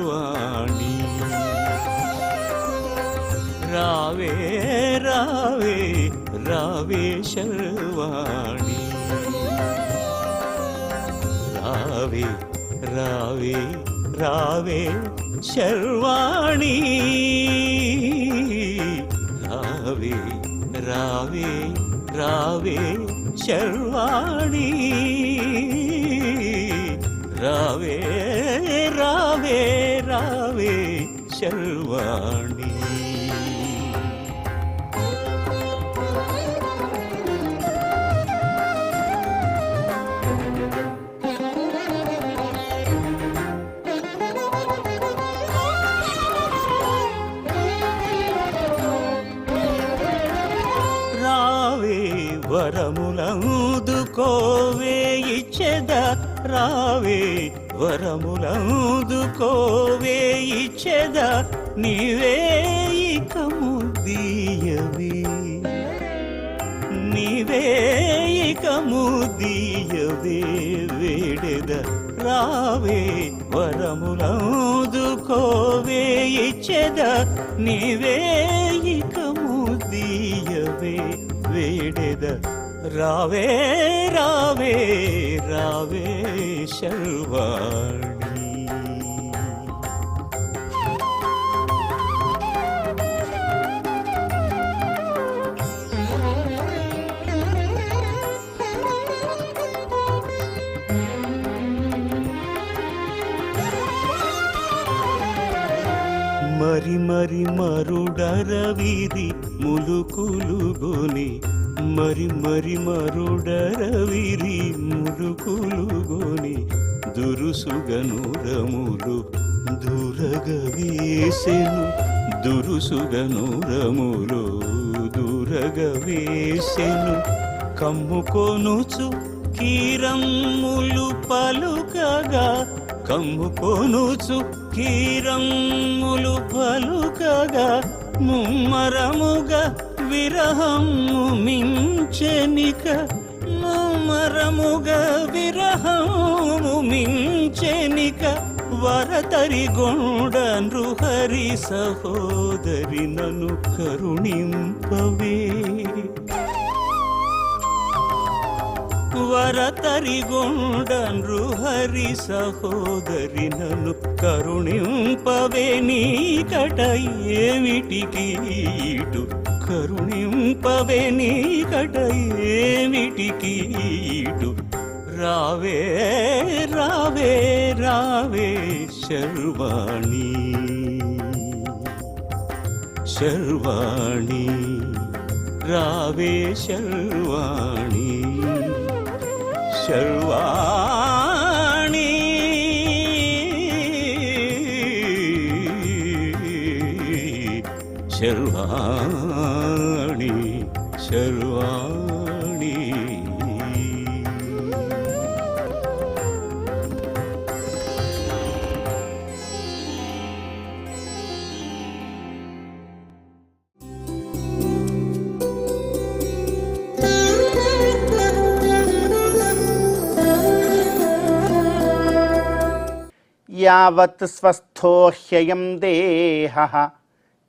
శర్వాణి రావే రావే రావే శర్వాణి రావే రావే రావే శర్వాణి రావే రావే రావే శర్వాణి రావే రావే రావే శర్వాణి వరములందుకోవే ఇచ్చెద రావే వరములందుకోవే ఇచ్చెద నీవే ఇక ముదీయవే నీవే ఇక ముదీయవే వేడెద రావే వరములందుకోవే ఇచ్చెద నీవే ఇక ముదీయవే వేడెద రావే రావే రావే శర్వాణి మరి మరి మరుడరవిది ములుకులుగొని మరి మరి మరుడరవిరి ములుకులుగొని దురుసుగనురములు దూరగవేసెను దురుసుగనురములు దూరగవేసెను కమ్ముకొనుచు కీరమ్ములు పలుకగా కమ్ముకొనుచు కీరమ్ములు పలుకగా ముమ్మరముగా విరహము మించెనిక ముమ్మరముగా విరహము మించెనిక వరతరి గొండ నృహరి సహోదరి నన్ను కరుణింపవే వరతరి గొండ నృహరి సహోదరి నన్ను కరుణింపవే నీకట ఏమిటికీటు కరుణింపవే నీకట ఏమిటికీటు రావే రావే రావే శర్వాణి శర్వాణి రావే శర్వాణి శర్వాణి శర్వాణి శర్వాణి యావత్ స్వస్థో హ్యయం దేహః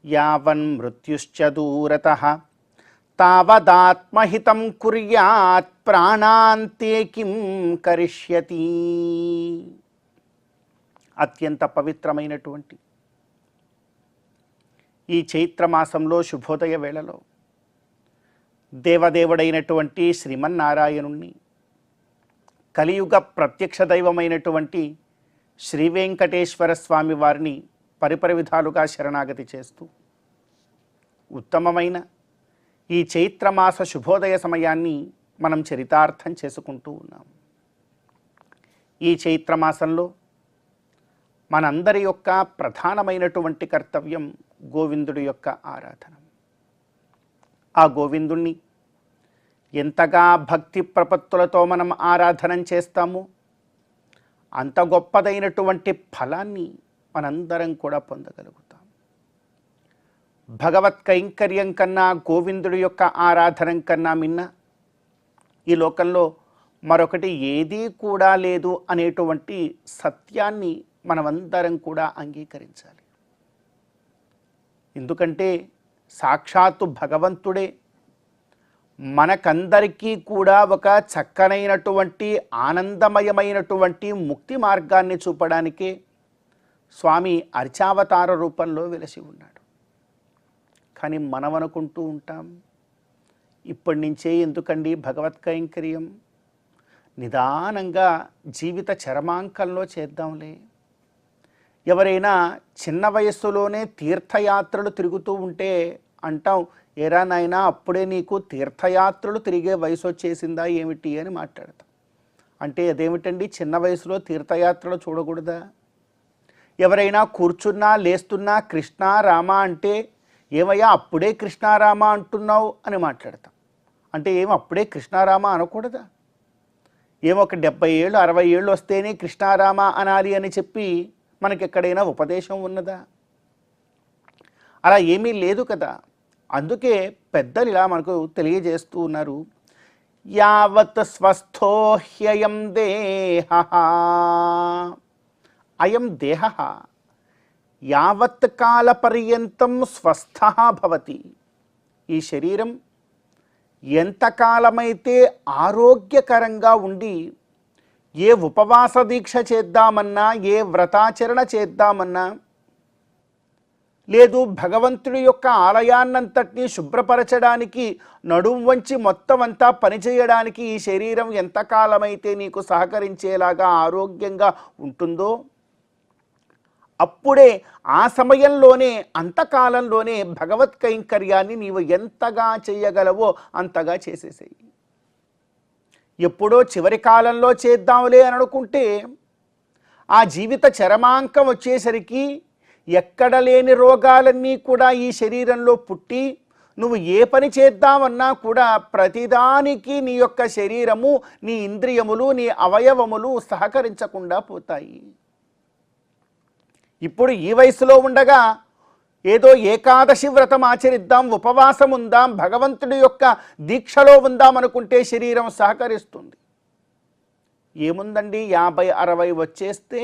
యావన్మృత్యుశ్చ దూరతః తావదాత్మహితం కుర్యాత్ ప్రాణాంతే కిం కరిష్యతి. అత్యంత పవిత్రమైనటువంటి ఈ చైత్రమాసంలో శుభోదయ వేళలో దేవదేవుడైనటువంటి శ్రీమన్నారాయణుణ్ణి కలియుగ ప్రత్యక్ష దైవమైనటువంటి శ్రీ వెంకటేశ్వర స్వామి వారిని పరిపరి విధాలుగా శరణాగతి చేస్తూ ఉత్తమమైన ఈ చైత్రమాస శుభోదయ సమయాన్ని మనం చరితార్థం చేసుకుంటూ ఉన్నాం. ఈ చైత్రమాసంలో మనందరి యొక్క ప్రధానమైనటువంటి కర్తవ్యం గోవిందుడి యొక్క ఆరాధన. ఆ గోవిందుణ్ణి ఎంతగా భక్తి ప్రపత్తులతో మనం ఆరాధన చేస్తామో అంత గొప్పదైనటువంటి ఫలాన్ని మనందరం కూడా పొందగలుగుతాం. భగవత్ కైంకర్యం కన్నా గోవిందుడి యొక్క ఆరాధన కన్నా మిన్న ఈ లోకంలో మరొకటి ఏదీ కూడా లేదు అనేటువంటి సత్యాన్ని మనమందరం కూడా అంగీకరించాలి. ఎందుకంటే సాక్షాత్తు భగవంతుడే మనకందరికీ కూడా ఒక చక్కనైనటువంటి ఆనందమయమైనటువంటి ముక్తి మార్గాన్ని చూపడానికే స్వామి అర్చావతార రూపంలో వెలసి ఉన్నాడు. కానీ మనం అనుకుంటూ ఉంటాం, ఇప్పటి నుంచే ఎందుకండి భగవత్ కైంకర్యం, నిదానంగా జీవిత చరమాంకంలో చేద్దాంలే. ఎవరైనా చిన్న వయస్సులోనే తీర్థయాత్రలు తిరుగుతూ ఉంటే అంటాం, ఏరా నాయనా అప్పుడే నీకు తీర్థయాత్రలు తిరిగే వయసు వచ్చేసిందా ఏమిటి అని మాట్లాడతాం. అంటే అదేమిటండి, చిన్న వయసులో తీర్థయాత్రలు చూడకూడదా? ఎవరైనా కూర్చున్నా లేస్తున్నా కృష్ణ రామ అంటే, ఏమయ్యా అప్పుడే కృష్ణారామ అంటున్నావు అని మాట్లాడతాం. అంటే అప్పుడే కృష్ణారామ అనకూడదా? ఒక 70 ఏళ్ళు 60 ఏళ్ళు వస్తేనే కృష్ణారామ అనాలి అని చెప్పి మనకి ఎక్కడైనా ఉపదేశం ఉన్నదా? అలా ఏమీ లేదు కదా. అందుకే పెద్దలు ఇలా మనకు తెలియజేస్తూ ఉన్నారు, యావత్ స్వస్థో హ్యయం దేహ, అయం దేహ యావత్ కాల పర్యంతం స్వస్థ భవతి. ఈ శరీరం ఎంతకాలమైతే ఆరోగ్యకరంగా ఉండి ఏ ఉపవాస దీక్ష చేద్దామన్నా, ఏ వ్రతాచరణ చేద్దామన్నా, లేదు భగవంతుడి యొక్క ఆలయాన్నంతటినీ శుభ్రపరచడానికి నడుం వంచి మొత్తం అంతా పనిచేయడానికి ఈ శరీరం ఎంతకాలమైతే నీకు సహకరించేలాగా ఆరోగ్యంగా ఉంటుందో, అప్పుడే ఆ సమయంలోనే అంతకాలంలోనే భగవత్ కైంకర్యాన్ని నీవు ఎంతగా చేయగలవో అంతగా చేసేసేయి. ఎప్పుడో చివరి కాలంలో చేద్దాంలే అని అనుకుంటే ఆ జీవిత చరమాంకం వచ్చేసరికి ఎక్కడ లేని రోగాలన్నీ కూడా ఈ శరీరంలో పుట్టి నువ్వు ఏ పని చేద్దామన్నా కూడా ప్రతిదానికి నీ యొక్క శరీరము, నీ ఇంద్రియములు, నీ అవయవములు సహకరించకుండా పోతాయి. ఇప్పుడు ఈ వయసులో ఉండగా ఏదో ఏకాదశి వ్రతం ఆచరిద్దాం, ఉపవాసం ఉందాం, భగవంతుడి యొక్క దీక్షలో ఉందాం అనుకుంటే శరీరం సహకరిస్తుంది. ఏముందండి, 50-60 వచ్చేస్తే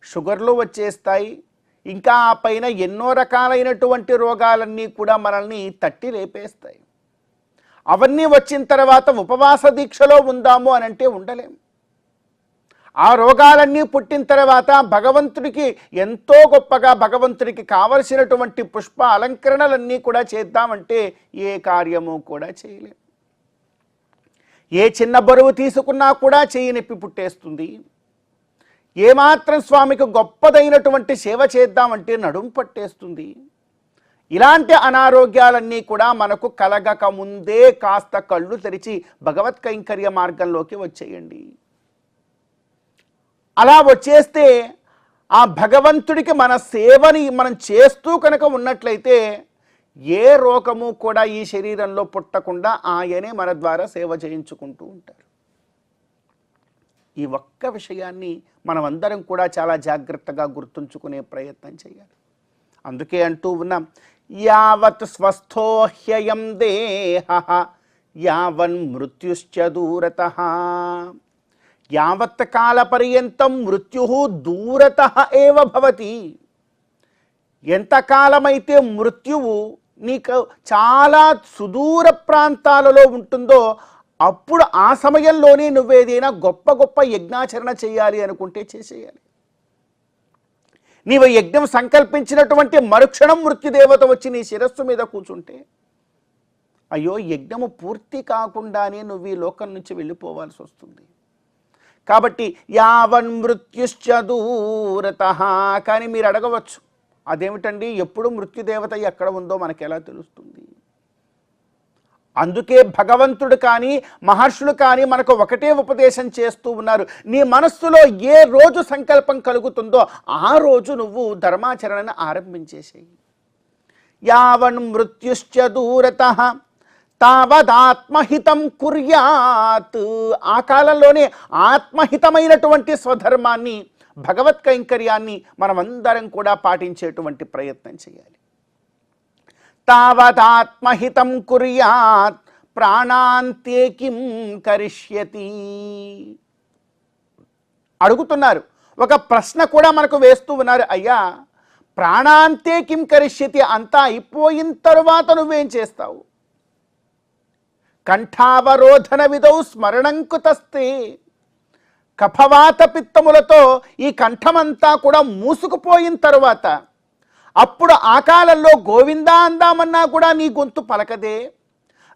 షుగర్లు వచ్చేస్తాయి. ఇంకా ఆ పైన ఎన్నో రకాలైనటువంటి రోగాలన్నీ కూడా మనల్ని తట్టి లేపేస్తాయి. అవన్నీ వచ్చిన తర్వాత ఉపవాస దీక్షలో ఉందాము అని అంటే ఉండలేం. ఆ రోగాలన్నీ పుట్టిన తర్వాత భగవంతుడికి ఎంతో గొప్పగా భగవంతుడికి కావలసినటువంటి పుష్ప అలంకరణలన్నీ కూడా చేద్దామంటే ఏ కార్యము కూడా చేయలేం. ఏ చిన్న బరువు తీసుకున్నా కూడా చెయ్యి నొప్పి పుట్టేస్తుంది. ఏమాత్రం స్వామికి గొప్పదైనటువంటి సేవ చేద్దామంటే నడుము పట్టేస్తుంది. ఇలాంటి అనారోగ్యాలన్నీ కూడా మనకు కలగక ముందే కాస్త కళ్ళు తెరిచి భగవత్ కైంకర్య మార్గంలోకి వచ్చేయండి. అలా వచ్చేస్తే ఆ భగవంతుడికి మన సేవని మనం చేస్తూ కనుక ఉన్నట్లయితే ఏ రోగము కూడా ఈ శరీరంలో పుట్టకుండా ఆయనే మన ద్వారా సేవ చేయించుకుంటూ ఉంటారు. ఈ ఒక్క విషయాన్ని మనమందరం కూడా చాలా జాగ్రత్తగా గుర్తుంచుకునే ప్రయత్నం చేయాలి. అందుకే అంటూ ఉన్నాం, యావత్ స్వస్థో హ్యయం దేహ యావన్ మృత్యుశ్చ దూరతః. యావత్ కాల పర్యంతం మృత్యు దూరతః ఏవ భవతి. ఎంతకాలమైతే మృత్యువు నీకు చాలా సుదూర ప్రాంతాలలో ఉంటుందో అప్పుడు ఆ సమయంలోనే నువ్వేదైనా గొప్ప గొప్ప యజ్ఞాచరణ చేయాలి అనుకుంటే చేసేయాలి. నీవు యజ్ఞం సంకల్పించినటువంటి మరుక్షణం మృత్యుదేవత వచ్చి నీ శిరస్సు మీద కూర్చుంటే, అయ్యో యజ్ఞము పూర్తి కాకుండానే నువ్వు ఈ లోకం నుంచి వెళ్ళిపోవాల్సి వస్తుంది. కాబట్టి యావన్ మృత్యుశ్చ దూరతః. కానీ మీరు అడగవచ్చు, అదేమిటండి ఎప్పుడు మృత్యుదేవత ఎక్కడ ఉందో మనకు ఎలా తెలుస్తుంది? అందుకే భగవంతుడు కానీ మహర్షులు కానీ మనకు ఒకటే ఉపదేశం చేస్తూ ఉన్నారు, నీ మనస్సులో ఏ రోజు సంకల్పం కలుగుతుందో ఆ రోజు నువ్వు ధర్మాచరణను ఆరంభించేసేయి. యావన్ మృత్యుశ్చ దూరతః తావదాత్మహితం కుర్యాత్. ఆ కాలంలోనే ఆత్మహితమైనటువంటి స్వధర్మాన్ని, భగవత్ కైంకర్యాన్ని మనమందరం కూడా పాటించేటువంటి ప్రయత్నం చేయాలి. తావదాత్మహితం కుర్యాత్ ప్రాణాంతే కిం కరిష్యతి. అడుగుతున్నారు, ఒక ప్రశ్న కూడా మనకు వేస్తూ ఉన్నారు, అయ్యా ప్రాణాంతే కిం కరిష్యతి, అంతా అయిపోయిన తరువాత నువ్వేం చేస్తావు? కంఠావరోధన విధౌ స్మరణంకుతస్తే, కఫవాత పిత్తములతో ఈ కంఠమంతా కూడా మూసుకుపోయిన తరువాత అప్పుడు ఆ కాలంలో గోవిందా అందామన్నా కూడా నీ గొంతు పలకదే,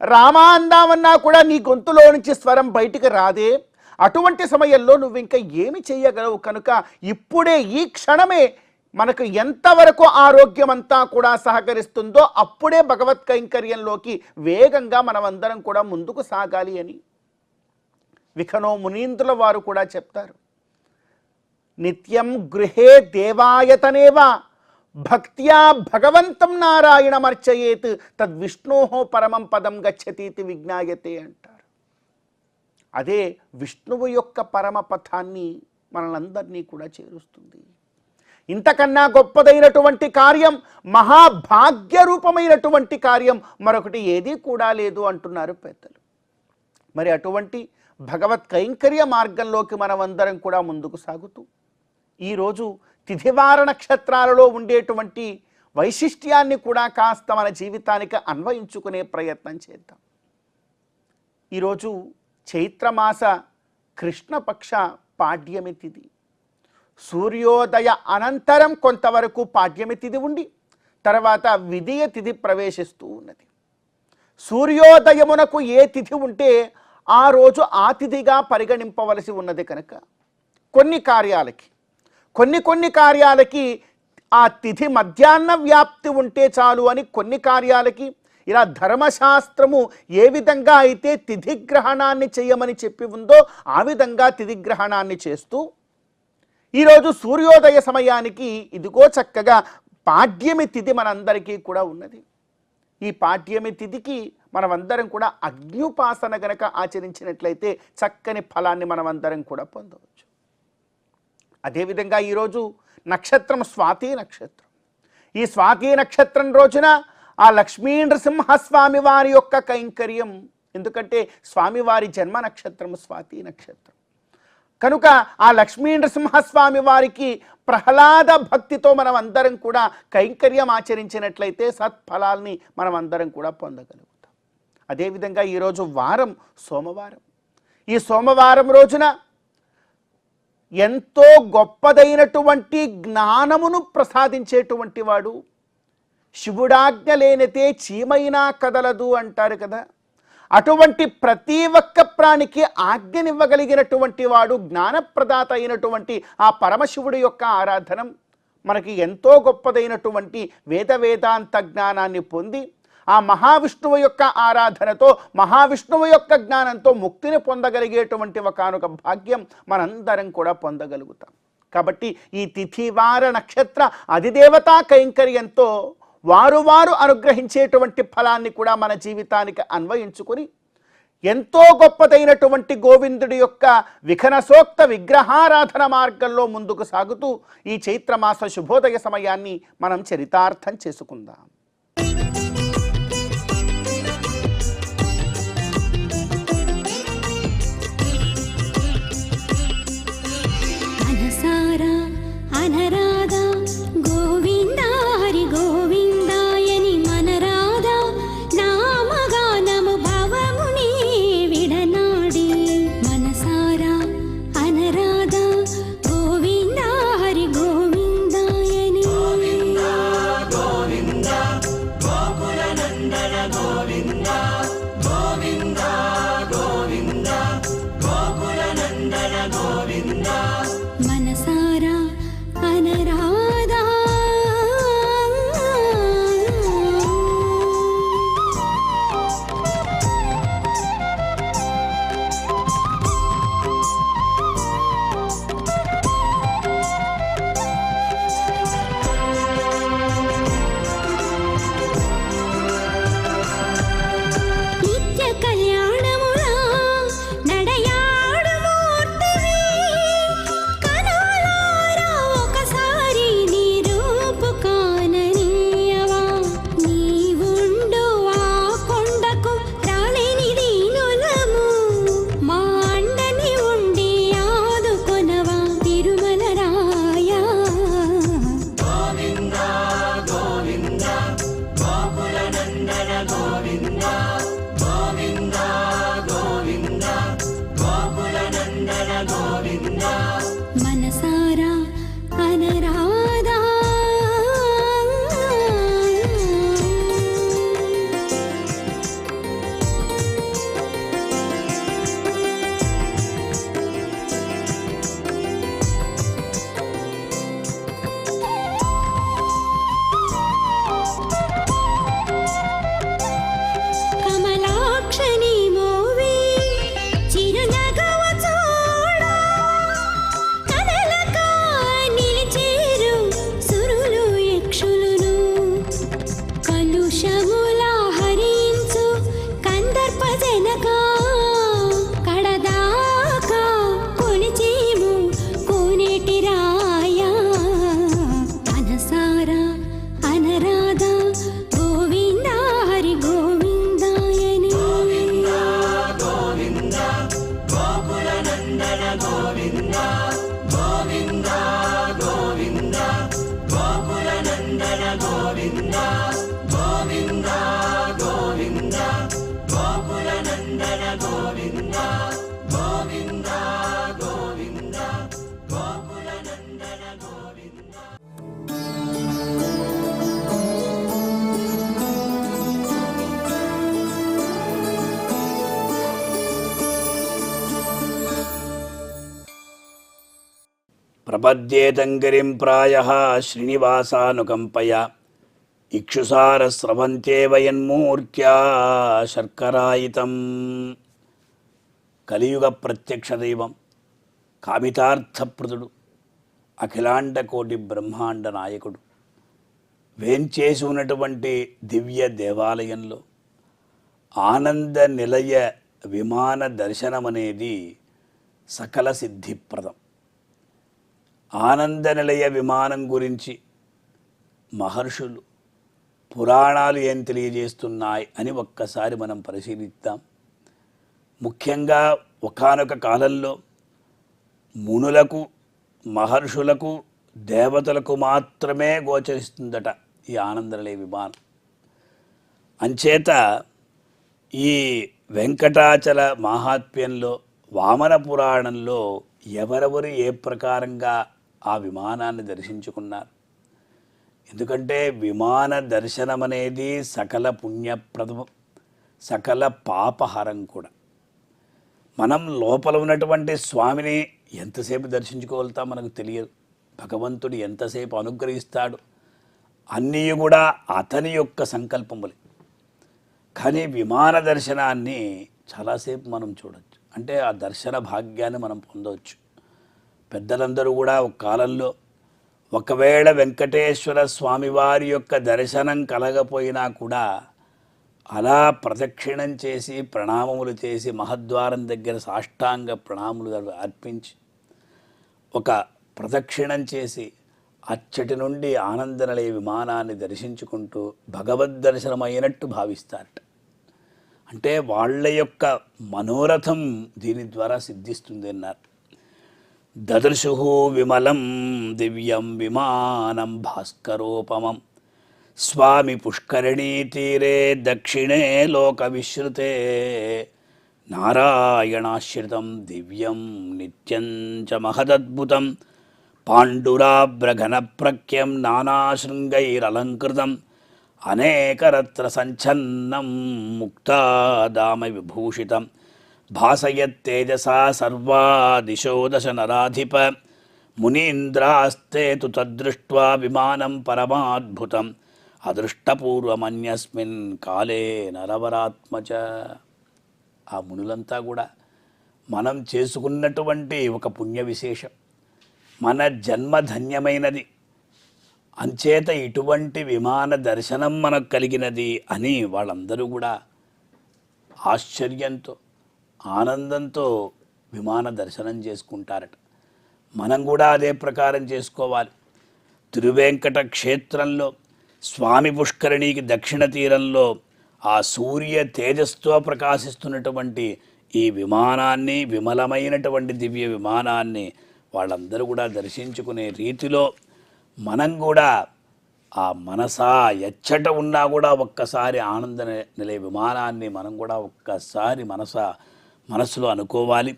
రామా అందామన్నా కూడా నీ గొంతులో నుంచి స్వరం బయటికి రాదే. అటువంటి సమయంలో నువ్వు ఇంకా ఏమి చేయగలవు? కనుక ఇప్పుడే ఈ క్షణమే మనకు ఎంతవరకు ఆరోగ్యం అంతా కూడా సహకరిస్తుందో అప్పుడే భగవత్ కైంకర్యంలోకి వేగంగా మనమందరం కూడా ముందుకు సాగాలి అని విఖనో మునీంద్రుల వారు కూడా చెప్తారు. నిత్యం గృహే దేవాయతనేవా భక్త్యా భగవంతం నారాయణమర్చయేత్ తద్విష్ణోహో పరమం పదం గచ్చతీతి విజ్ఞాయతే అంటారు. అదే విష్ణువు యొక్క పరమపథాన్ని మనలందరినీ కూడా చేరుస్తుంది. ఇంతకన్నా గొప్పదైనటువంటి కార్యం, మహాభాగ్య రూపమైనటువంటి కార్యం మరొకటి ఏదీ కూడా లేదు అంటున్నారు పెద్దలు. మరి అటువంటి భగవత్ కైంకర్య మార్గంలోకి మనమందరం కూడా ముందుకు సాగుతూ ఈరోజు తిథివార నక్షత్రాలలో ఉండేటువంటి వైశిష్ట్యాన్ని కూడా కాస్త మన జీవితానికి అన్వయించుకునే ప్రయత్నం చేద్దాం. ఈరోజు చైత్రమాస కృష్ణపక్ష పాడ్యమి తిథి. సూర్యోదయ అనంతరం కొంతవరకు పాడ్యమి తిథి ఉండి తర్వాత విదియ తిథి ప్రవేశిస్తూ ఉన్నది. సూర్యోదయమునకు ఏ తిథి ఉంటే ఆ రోజు ఆ తిథిగా పరిగణింపవలసి ఉన్నది కనుక కొన్ని కార్యాలకి ఆ తిథి మధ్యాహ్న వ్యాప్తి ఉంటే చాలు అని, కొన్ని కార్యాలకి ఇలా ధర్మశాస్త్రము ఏ విధంగా అయితే తిథిగ్రహణాన్ని చేయమని చెప్పి ఉందో ఆ విధంగా తిథిగ్రహణాన్ని చేస్తూ ఈరోజు సూర్యోదయ సమయానికి ఇదిగో చక్కగా పాడ్యమి తిథి మనందరికీ కూడా ఉన్నది. ఈ పాడ్యమి తిథికి మనమందరం కూడా అగ్న్యుపాసన గనక ఆచరించినట్లయితే చక్కని ఫలాన్ని మనమందరం కూడా పొందవచ్చు. అదేవిధంగా ఈరోజు నక్షత్రం స్వాతి నక్షత్రం. ఈ స్వాతి నక్షత్రం రోజున ఆ లక్ష్మీ నృసింహస్వామి వారి యొక్క కైంకర్యం, ఎందుకంటే స్వామివారి జన్మ నక్షత్రం స్వాతి నక్షత్రం కనుక ఆ లక్ష్మీ నృసింహస్వామి వారికి ప్రహ్లాద భక్తితో మనం అందరం కూడా కైంకర్యం ఆచరించినట్లయితే సత్ఫలాల్ని మనం అందరం కూడా పొందగలుగుతాం. అదేవిధంగా ఈరోజు వారం సోమవారం. ఈ సోమవారం రోజున ఎంతో గొప్పదైనటువంటి జ్ఞానమును ప్రసాదించేటువంటి వాడు, శివుడాజ్ఞ లేనితే చీమైనా కదలదు అంటారు కదా. అటువంటి ప్రతి ఒక్క ప్రాణికి ఆజ్ఞనివ్వగలిగినటువంటి వాడు, జ్ఞానప్రదాత అయినటువంటి ఆ పరమశివుడి యొక్క ఆరాధనం మనకి ఎంతో గొప్పదైనటువంటి వేదాంత జ్ఞానాన్ని పొంది ఆ మహావిష్ణువు యొక్క ఆరాధనతో, మహావిష్ణువు యొక్క జ్ఞానంతో ముక్తిని పొందగలిగేటువంటి ఒకానొక భాగ్యం మనందరం కూడా పొందగలుగుతాం. కాబట్టి ఈ తిథివార నక్షత్ర అధిదేవతా కైంకర్యంతో వారు అనుగ్రహించేటువంటి ఫలాన్ని కూడా మన జీవితానికి అన్వయించుకొని ఎంతో గొప్పదైనటువంటి గోవిందుడి యొక్క విఘనసోక్త విగ్రహారాధన మార్గంలో ముందుకు సాగుతూ ఈ చైత్రమాస శుభోదయ సమయాన్ని మనం చరితార్థం చేసుకుందాం. అనసారా అనరాధా గోవింద హరి గోవిందాయని మనరాధా నామగానము భవముని విడనాడి. మనసారా అనరాధా గోవింద హరి గోవిందాయని. గోవింద గోవింద ప్రపద్యేతంగరిం ప్రాయః శ్రీనివాసానుకంపయ ఇక్షుసారస్రవంతే వయన్మూర్త్యా శర్కరాయితం. కలియుగ ప్రత్యక్ష దైవం, కామితార్థప్రదుడు, అఖిలాండ కోటి బ్రహ్మాండ నాయకుడు వేంచేసి ఉన్నటువంటి దివ్య దేవాలయంలో ఆనంద నిలయ విమాన దర్శనం అనేది సకల సిద్ధిప్రదం. ఆనంద నిలయ విమానం గురించి మహర్షులు పురాణాలు ఏం తెలియజేస్తున్నాయి అని ఒక్కసారి మనం పరిశీలిద్దాం. ముఖ్యంగా ఒకానొక కాలంలో మునులకు, మహర్షులకు, దేవతలకు మాత్రమే గోచరిస్తుందట ఈ ఆనంద నిలయ విమానం. అంచేత ఈ వెంకటాచల మహాత్మ్యంలో, వామన పురాణంలో ఎవరెవరు ఏ ప్రకారంగా ఆ విమానాన్ని దర్శించుకున్నారు. ఎందుకంటే విమాన దర్శనం అనేది సకల పుణ్యప్రదం, సకల పాపహరం కూడా. మనం లోపల ఉన్నటువంటి స్వామిని ఎంతసేపు దర్శించుకోగలుగుతాం మనకు తెలియదు. భగవంతుడు ఎంతసేపు అనుగ్రహిస్తాడు అన్నీ కూడా అతని యొక్క సంకల్పములే. కానీ విమాన దర్శనాన్ని చాలాసేపు మనం చూడవచ్చు, అంటే ఆ దర్శన భాగ్యాన్ని మనం పొందవచ్చు. పెద్దలందరూ కూడా ఒక కాలంలో ఒకవేళ వెంకటేశ్వర స్వామివారి యొక్క దర్శనం కలగపోయినా కూడా అలా ప్రదక్షిణం చేసి, ప్రణామములు చేసి, మహద్వారం దగ్గర సాష్టాంగ ప్రణామములు అర్పించి ఒక ప్రదక్షిణం చేసి అచ్చటి నుండి ఆనంద నిలయ విమానాన్ని దర్శించుకుంటూ భగవద్ దర్శనం అయినట్టు భావిస్తారట. అంటే వాళ్ళ యొక్క మనోరథం దీని ద్వారా సిద్ధిస్తుంది అన్నారు. దదృశు విమలం దివ్యం విమానం భాస్కరోపమం స్వామి పుష్కరిణీ తీరే దక్షిణే లోక విశ్రుతే నారాయణాశ్రితం దివ్యం నిత్యం చ మహదద్భుతం పాండురాభ్రఘన ప్రఖ్యం నానాశృంగైరలంకృతం అనేకరత్ర సంఛన్నం ముక్తాదామ విభూషితం భాసయత్తేజసా సర్వా దిశో దశ నరాధిప మునీంద్రాస్తే తు తద్దృష్ట్వా విమానం పరమాద్భుతం అదృష్టపూర్వమన్యస్మిన్ కాలే నరవరాత్మచ. ఆ మునులంతా కూడా మనం చేసుకున్నటువంటి ఒక పుణ్య విశేషం, మన జన్మ ధన్యమైనది, అంచేత ఇటువంటి విమాన దర్శనం మనకు కలిగినది అని వాళ్ళందరూ కూడా ఆశ్చర్యంతో, ఆనందంతో విమాన దర్శనం చేసుకుంటారట. మనం కూడా అదే ప్రకారం చేసుకోవాలి. తిరువేంకట క్షేత్రంలో స్వామి పుష్కరిణికి దక్షిణ తీరంలో ఆ సూర్య తేజస్తో ప్రకాశిస్తున్నటువంటి ఈ విమానాన్ని, విమలమైనటువంటి దివ్య విమానాన్ని వాళ్ళందరూ కూడా దర్శించుకునే రీతిలో మనం కూడా ఆ మనసా ఎచ్చట ఉన్నా కూడా ఒక్కసారి ఆనంద నిలయ విమానాన్ని మనం కూడా ఒక్కసారి మనసులో అనుకోవాలి.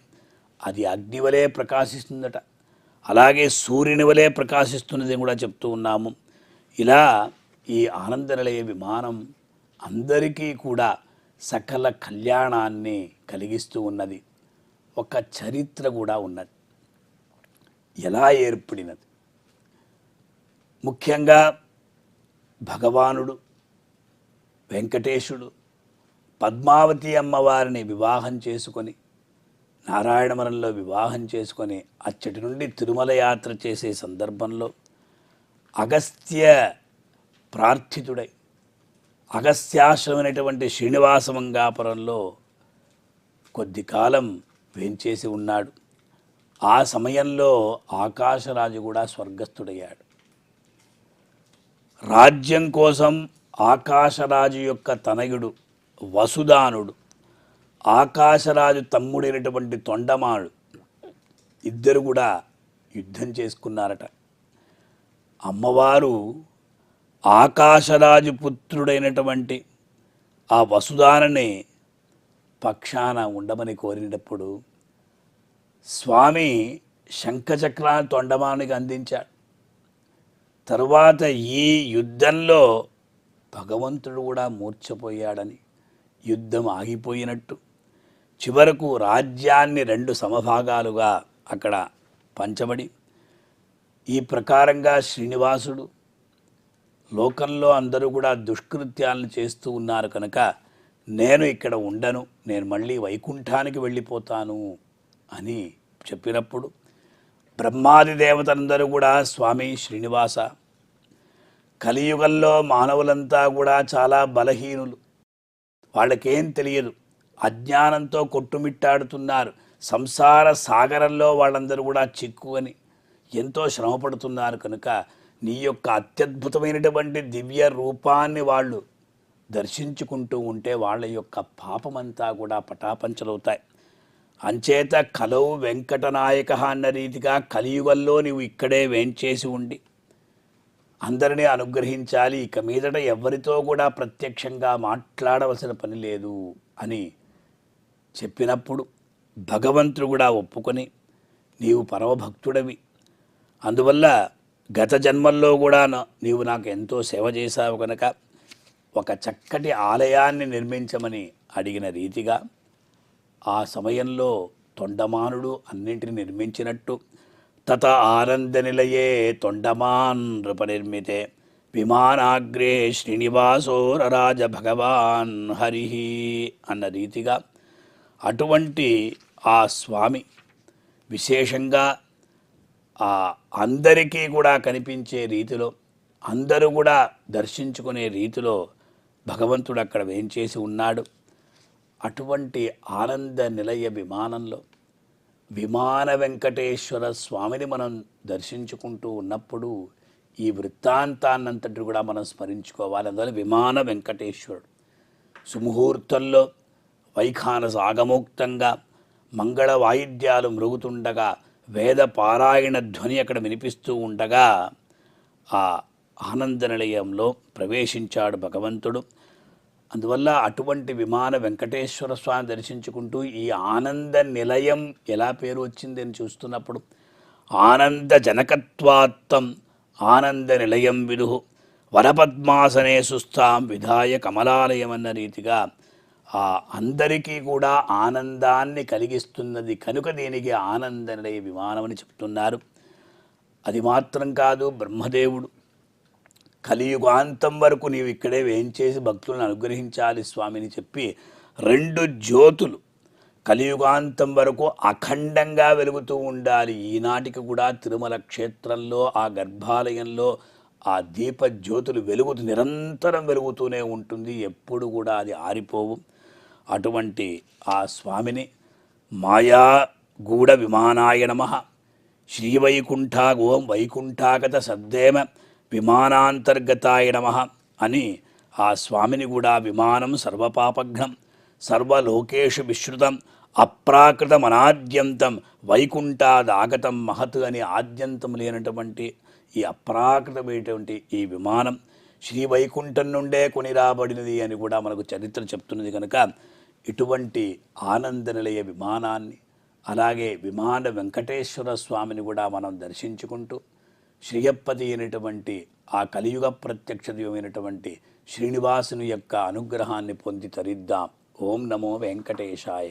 అది అగ్ని వలె ప్రకాశిస్తుందట, అలాగే సూర్యుని వలె ప్రకాశిస్తున్నది కూడా చెప్తూ ఉన్నాము. ఇలా ఈ ఆనంద నిలయ విమానం అందరికీ కూడా సకల కళ్యాణాన్ని కలిగిస్తూ ఉన్నది. ఒక చరిత్ర కూడా ఉన్నది, ఎలా ఏర్పడినది. ముఖ్యంగా భగవానుడు వెంకటేశుడు పద్మావతి అమ్మవారిని వివాహం చేసుకొని, నారాయణవనంలో వివాహం చేసుకొని అచ్చటి నుండి తిరుమల యాత్ర చేసే సందర్భంలో అగస్త్య ప్రార్థితుడై అగస్త్యాశ్రమైనటువంటి శ్రీనివాసమంగాపురంలో కొద్ది కాలం వేంచేసి ఉన్నాడు. ఆ సమయంలో ఆకాశరాజు కూడా స్వర్గస్థుడయ్యాడు. రాజ్యం కోసం ఆకాశరాజు యొక్క తనయుడు వసుదానుడు, ఆకాశరాజు తమ్ముడైనటువంటి తొండమాడు ఇద్దరు కూడా యుద్ధం చేసుకున్నారట. అమ్మవారు ఆకాశరాజు పుత్రుడైనటువంటి ఆ వసుదానని పక్షాన ఉండమని కోరినప్పుడు స్వామి శంఖచక్రాన్ని తొండమానికి అందించాడు. తరువాత ఈ యుద్ధంలో భగవంతుడు కూడా మూర్ఛపోయాడని యుద్ధం ఆగిపోయినట్టు చివరకు రాజ్యాన్ని 2 సమభాగాలుగా అక్కడ పంచబడి ఈ ప్రకారంగా శ్రీనివాసుడు లోకంలో అందరూ కూడా దుష్కృత్యాలను చేస్తూ ఉన్నారు కనుక నేను ఇక్కడ ఉండను, నేను మళ్ళీ వైకుంఠానికి వెళ్ళిపోతాను అని చెప్పినప్పుడు బ్రహ్మాది దేవతలందరూ కూడా స్వామి శ్రీనివాస, కలియుగంలో మానవులంతా కూడా చాలా బలహీనులు, వాళ్ళకేం తెలియదు, అజ్ఞానంతో కొట్టుమిట్టాడుతున్నారు, సంసార సాగరంలో వాళ్ళందరూ కూడా చిక్కుకొని ఎంతో శ్రమపడుతున్నారు కనుక నీ యొక్క అత్యద్భుతమైనటువంటి దివ్య రూపాన్ని వాళ్ళు దర్శించుకుంటూ ఉంటే వాళ్ళ యొక్క పాపమంతా కూడా పటాపంచలవుతాయి. అంచేత కలవు వెంకటనాయక అన్న రీతిగా కలియుగంలో నీవు ఇక్కడే వేంచేసి ఉండి అందరినీ అనుగ్రహించాలి, ఇక మీదట ఎవరితో కూడా ప్రత్యక్షంగా మాట్లాడవలసిన పని లేదు అని చెప్పినప్పుడు భగవంతుడు కూడా ఒప్పుకొని నీవు పరమభక్తుడవి, అందువల్ల గత జన్మల్లో కూడా నీవు నాకు ఎంతో సేవ చేశావు కనుక ఒక చక్కటి ఆలయాన్ని నిర్మించమని అడిగిన రీతిగా ఆ సమయంలో తొండమానుడు అన్నింటిని నిర్మించినట్టు తత ఆనంద నిలయే తొండమాన్ నృపనిర్మితే విమానాగ్రే శ్రీనివాసో రరాజ భగవాన్ హరి అన్న రీతిగా అటువంటి ఆ స్వామి విశేషంగా అందరికీ కూడా కనిపించే రీతిలో అందరూ కూడా దర్శించుకునే రీతిలో భగవంతుడు అక్కడ వేంచేసి ఉన్నాడు. అటువంటి ఆనంద నిలయ విమానంలో విమాన వెంకటేశ్వర స్వామిని మనం దర్శించుకుంటూ ఉన్నప్పుడు ఈ వృత్తాంతాన్నంతటి కూడా మనం స్మరించుకోవాలి. అందువల్ల విమాన వెంకటేశ్వరుడు సుముహూర్తంలో వైఖానస ఆగమోక్తంగా మంగళ వాయిద్యాలు మృగుతుండగా వేద పారాయణ ధ్వని అక్కడ వినిపిస్తూ ఉండగా ఆ ఆనంద నిలయంలో ప్రవేశించాడు భగవంతుడు. అందువల్ల అటువంటి విమాన వెంకటేశ్వర స్వామి దర్శించుకుంటూ ఈ ఆనంద నిలయం ఎలా పేరు వచ్చిందని చూస్తున్నప్పుడు ఆనంద జనకత్వాత్తం ఆనంద నిలయం విదుహు వరపద్మాసనే సుస్థాం విధాయ కమలాలయం అన్న రీతిగా ఆ అందరికీ కూడా ఆనందాన్ని కలిగిస్తున్నది కనుక దీనికి ఆనంద నిలయ విమానం అని చెప్తున్నారు. అది మాత్రం కాదు, బ్రహ్మదేవుడు కలియుగాంతం వరకు నీవు ఇక్కడే వేంచేసి భక్తులను అనుగ్రహించాలి స్వామిని చెప్పి 2 జ్యోతులు కలియుగాంతం వరకు అఖండంగా వెలుగుతూ ఉండాలి. ఈనాటికి కూడా తిరుమల క్షేత్రంలో ఆ గర్భాలయంలో ఆ దీప జ్యోతులు నిరంతరం వెలుగుతూనే ఉంటుంది, ఎప్పుడు కూడా అది ఆరిపోవు. అటువంటి ఆ స్వామిని మాయా గూఢ విమానాయ నమః శ్రీవైకుంఠా ఓం వైకుంఠాగత సద్దేమ విమానాంతర్గతాయ నమః అని ఆ స్వామిని కూడా విమానం సర్వపాపఘ్నం సర్వలోకేషు విశ్రుతం అప్రాకృతమనాద్యంతం వైకుంఠాదాగతం మహత్ అని ఆద్యంతం లేనటువంటి ఈ అప్రాకృతమైనటువంటి ఈ విమానం శ్రీ వైకుంఠం నుండే కొనిరాబడినది అని కూడా మనకు చరిత్ర చెప్తున్నది కనుక ఇటువంటి ఆనంద నిలయ విమానాన్ని అలాగే విమాన వెంకటేశ్వర స్వామిని కూడా మనం దర్శించుకుంటూ శ్రీయప్పతి అయినటువంటి ఆ కలియుగ ప్రత్యక్ష దైవమైనటువంటి శ్రీనివాసుని యొక్క అనుగ్రహాన్ని పొంది తరిద్దాం. ఓం నమో వెంకటేశాయ.